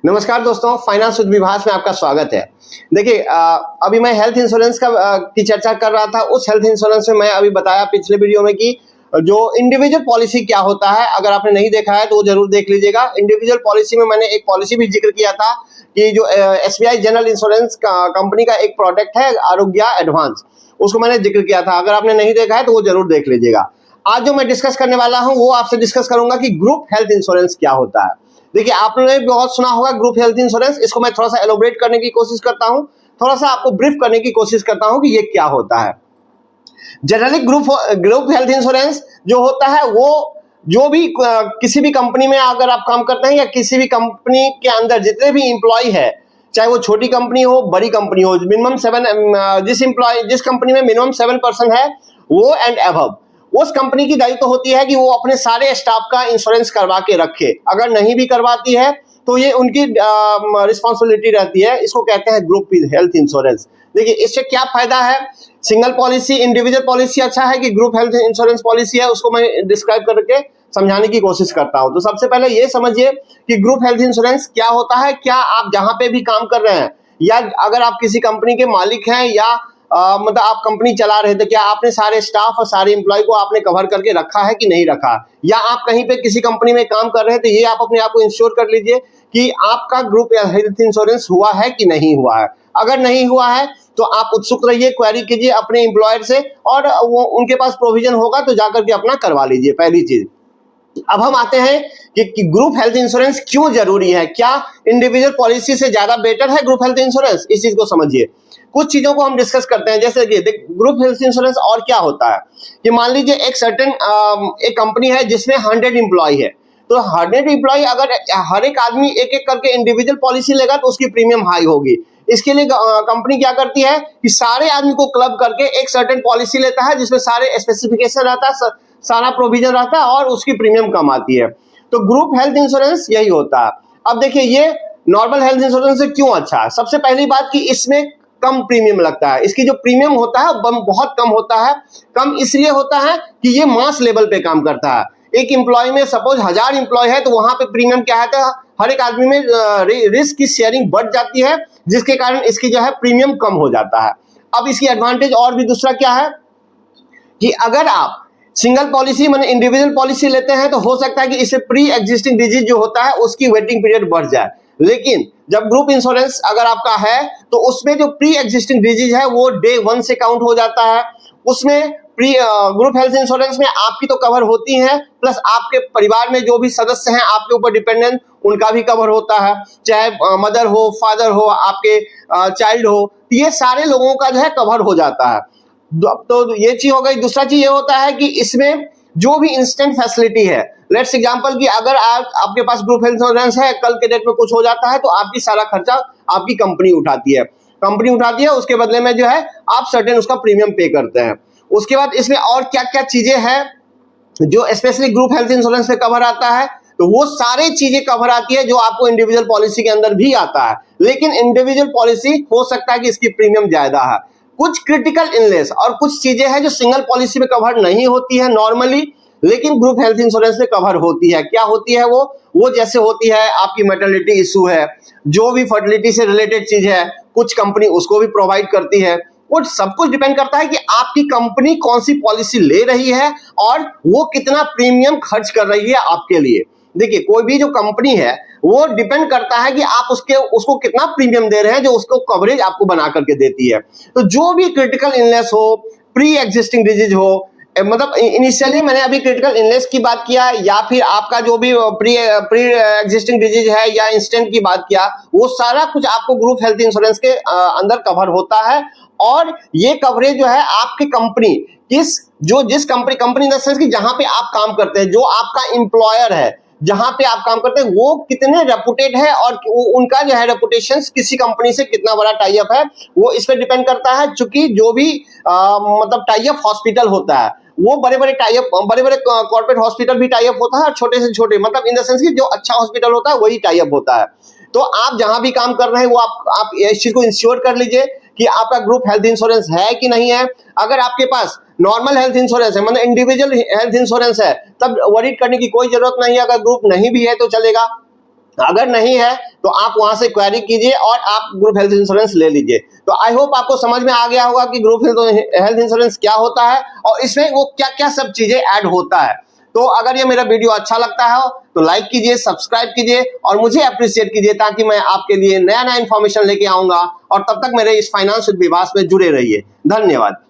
नमस्कार दोस्तों, finance with Vibhas में आपका स्वागत है। देखिए, अभी मैं हेल्थ इंश्योरेंस की चर्चा कर रहा था। उस हेल्थ इंश्योरेंस में मैं अभी बताया पिछले वीडियो में कि जो इंडिविजुअल पॉलिसी क्या होता है। अगर आपने नहीं देखा है तो वो जरूर देख लीजिएगा। इंडिविजुअल पॉलिसी में मैंने एक पॉलिसी भी जिक्र किया था कि जो SBI जनरल इंश्योरेंस कंपनी का एक प्रोडक्ट है आरोग्य एडवांस, उसको मैंने जिक्र किया था। अगर आपने नहीं देखा है तो वो जरूर देख लीजिएगा। आज जो मैं डिस्कस करने वाला हूँ वो आपसे डिस्कस करूंगा कि ग्रुप हेल्थ इंश्योरेंस क्या होता है। देखिए, आपने बहुत सुना होगा ग्रुप हेल्थ इंश्योरेंस। इसको मैं थोड़ा सा एलोबरेट करने की कोशिश करता हूं, थोड़ा सा आपको ब्रीफ करने की कोशिश करता हूं कि ये क्या होता है। जनरली ग्रुप हेल्थ इंश्योरेंस जो होता है वो जो भी किसी भी कंपनी में अगर आप काम करते हैं या किसी भी कंपनी के अंदर जितने भी इंप्लॉय है, चाहे वो छोटी कंपनी हो बड़ी कंपनी हो, मिनिमम 7 जिस कंपनी में मिनिमम 7% है वो एंड अबव, उस कंपनी की दायित्व होती है कि वो अपने सारे स्टाफ का इंश्योरेंस करवा के रखे। अगर नहीं भी करवाती है तो ये उनकी रिस्पॉन्सिबिलिटी रहती है। इसको कहते हैं ग्रुप हेल्थ इंश्योरेंस। देखिए, इससे क्या फायदा है। सिंगल पॉलिसी, इंडिविजुअल पॉलिसी अच्छा है कि ग्रुप हेल्थ इंश्योरेंस पॉलिसी है, उसको मैं डिस्क्राइब करके समझाने की कोशिश करता हूं। तो सबसे पहले ये समझिए कि ग्रुप हेल्थ इंश्योरेंस क्या होता है। क्या आप जहां पे भी काम कर रहे हैं या अगर आप किसी कंपनी के मालिक हैं या मतलब आप कंपनी चला रहे थे, क्या आपने सारे स्टाफ और सारे एम्प्लॉय को आपने कवर करके रखा है कि नहीं रखा, या आप कहीं पे किसी कंपनी में काम कर रहे हैं तो ये आप अपने आप को इंश्योर कर लीजिए कि आपका ग्रुप हेल्थ इंश्योरेंस हुआ है कि नहीं हुआ है। अगर नहीं हुआ है तो आप उत्सुक रहिए, क्वेरी कीजिए अपने एम्प्लॉयर से और वो उनके पास प्रोविजन होगा तो जाकर के अपना करवा लीजिए। पहली चीज। अब हम आते हैं कि ग्रुप हेल्थ इंश्योरेंस क्यों जरूरी है। क्या इंडिविजुअल पॉलिसी से ज्यादा बेटर है ग्रुप हेल्थ इंश्योरेंस? इस चीज को समझिए। कुछ चीजों को हम डिस्कस करते हैं। जैसे कि ग्रुप हेल्थ इंश्योरेंस और क्या होता है कि मान लीजिए एक कंपनी है जिसमें 100 इंप्लॉय है, तो 100 इंप्लॉय अगर हर एक आदमी एक एक करके इंडिविजुअल पॉलिसी लेगा तो उसकी प्रीमियम हाई होगी। इसके लिए कंपनी क्या करती है कि सारे आदमी को क्लब करके एक सर्टेन पॉलिसी लेता है जिसमें सारे स्पेसिफिकेशन रहता है, सारा प्रोविजन रहता है और उसकी प्रीमियम कम आती है। तो ग्रुप हेल्थ इंश्योरेंस यही होता है। अब देखिए, ये नॉर्मल हेल्थ इंश्योरेंस से क्यों अच्छा है। सबसे पहली बात कि इसमें कम प्रीमियम लगता है। इसकी जो प्रीमियम होता है बहुत कम होता है। कम इसलिए होता है कि ये मास लेवल पे काम करता है। एक एम्प्लॉय में सपोज 1000 एम्प्लॉय है तो वहां पे प्रीमियम क्या है, हर एक आदमी में रिस्क की शेयरिंग बढ़ जाती है, जिसके कारण इसकी जो है प्रीमियम कम हो जाता है। अब इसकी एडवांटेज और भी दूसरा क्या है कि अगर आप सिंगल पॉलिसी माने इंडिविजुअल पॉलिसी लेते हैं तो हो सकता है कि इससे प्री एग्जिस्टिंग डिजीज जो होता है उसकी वेटिंग पीरियड बढ़ जाए। लेकिन जब ग्रुप इंश्योरेंस अगर आपका है तो उसमें जो प्री एग्जिस्टिंग डिजीज है वो डे 1 से काउंट हो जाता है। उसमें ग्रुप हेल्थ इंश्योरेंस में आपकी तो कवर होती है, प्लस आपके परिवार में जो भी सदस्य हैं आपके ऊपर डिपेंडेंट, उनका भी कवर होता है। चाहे मदर हो, फादर हो, आपके चाइल्ड हो, ये सारे लोगों का जो है कवर हो जाता है। तो ये चीज हो गई। दूसरा चीज ये होता है कि इसमें जो भी इंस्टेंट फैसिलिटी है, लेट्स एग्जांपल कि अगर आपके पास ग्रुप हेल्थ इंश्योरेंस है, कल के डेट में कुछ हो जाता है तो आपकी सारा खर्चा आपकी कंपनी उठाती है। उसके बदले में जो है आप सर्टेन उसका प्रीमियम पे करते हैं। उसके बाद इसमें और क्या क्या चीजें हैं जो स्पेशली ग्रुप हेल्थ इंश्योरेंस में कवर आता है, तो वो सारी चीजें कवर आती है जो आपको इंडिविजुअल पॉलिसी के अंदर भी आता है। लेकिन इंडिविजुअल पॉलिसी हो सकता है कि इसकी प्रीमियम ज्यादा है। कुछ क्रिटिकल इलनेस और कुछ चीजें हैं जो सिंगल पॉलिसी में कवर नहीं होती है नॉर्मली, लेकिन ग्रुप हेल्थ इंश्योरेंस में कवर होती है। क्या होती है वो जैसे होती है आपकी मैटरनिटी इशू है, जो भी फर्टिलिटी से रिलेटेड चीज है, कुछ कंपनी उसको भी प्रोवाइड करती है। वो सब कुछ डिपेंड करता है कि आपकी कंपनी कौन सी पॉलिसी ले रही है और वो कितना प्रीमियम खर्च कर रही है आपके लिए। देखिए, कोई भी जो कंपनी है वो डिपेंड करता है कि आप उसको कितना प्रीमियम दे रहे हैं जो उसको कवरेज आपको बना करके देती है। तो जो भी क्रिटिकल इलनेस हो, प्री एग्जिस्टिंग डिजीज हो, मतलब इनिशियली मैंने अभी क्रिटिकल इलनेस की बात किया या फिर आपका जो भी प्री एग्जिस्टिंग डिजीज है या इंस्टेंट की बात किया, वो सारा कुछ आपको ग्रुप हेल्थ इंश्योरेंस के अंदर कवर होता है। और ये कवरेज जो है आपकी कंपनी जिस कंपनी इन द सेंस कि जहां पे आप काम करते हैं, जो आपका एम्प्लॉयर है जहां पे आप काम करते हैं, वो कितने रेपुटेड है और उनका जो है रेपुटेशन किसी कंपनी से कितना बड़ा टाई अप है, वो इस पे डिपेंड करता है। चूंकि जो भी मतलब टाई अप हॉस्पिटल होता है वो बड़े बड़े कॉर्पोरेट हॉस्पिटल भी टाई अप होता है और छोटे से छोटे, मतलब इन द सेंस कि जो अच्छा हॉस्पिटल होता है वही टाई अप होता है। तो आप जहां भी काम कर रहे हैं वो आप इस चीज को इंश्योर कर लीजिए कि आपका ग्रुप हेल्थ इंश्योरेंस है कि नहीं है। अगर आपके पास नॉर्मल हेल्थ इंश्योरेंस है, मतलब इंडिविजुअल हेल्थ इंश्योरेंस है, तब वरीड करने की कोई जरूरत नहीं है। अगर ग्रुप नहीं भी है तो चलेगा। अगर नहीं है तो आप वहां से क्वेरी कीजिए और आप ग्रुप हेल्थ इंश्योरेंस ले लीजिए। तो आई होप आपको समझ में आ गया होगा कि ग्रुप हेल्थ इंश्योरेंस क्या होता है और इसमें वो क्या क्या सब चीजें ऐड होता है। तो अगर ये मेरा वीडियो अच्छा लगता है तो लाइक कीजिए, सब्सक्राइब कीजिए और मुझे अप्रिशिएट कीजिए, ताकि मैं आपके लिए नया नया इंफॉर्मेशन लेके आऊंगा। और तब तक मेरे इस फाइनेंस विद विभास में जुड़े रहिए। धन्यवाद।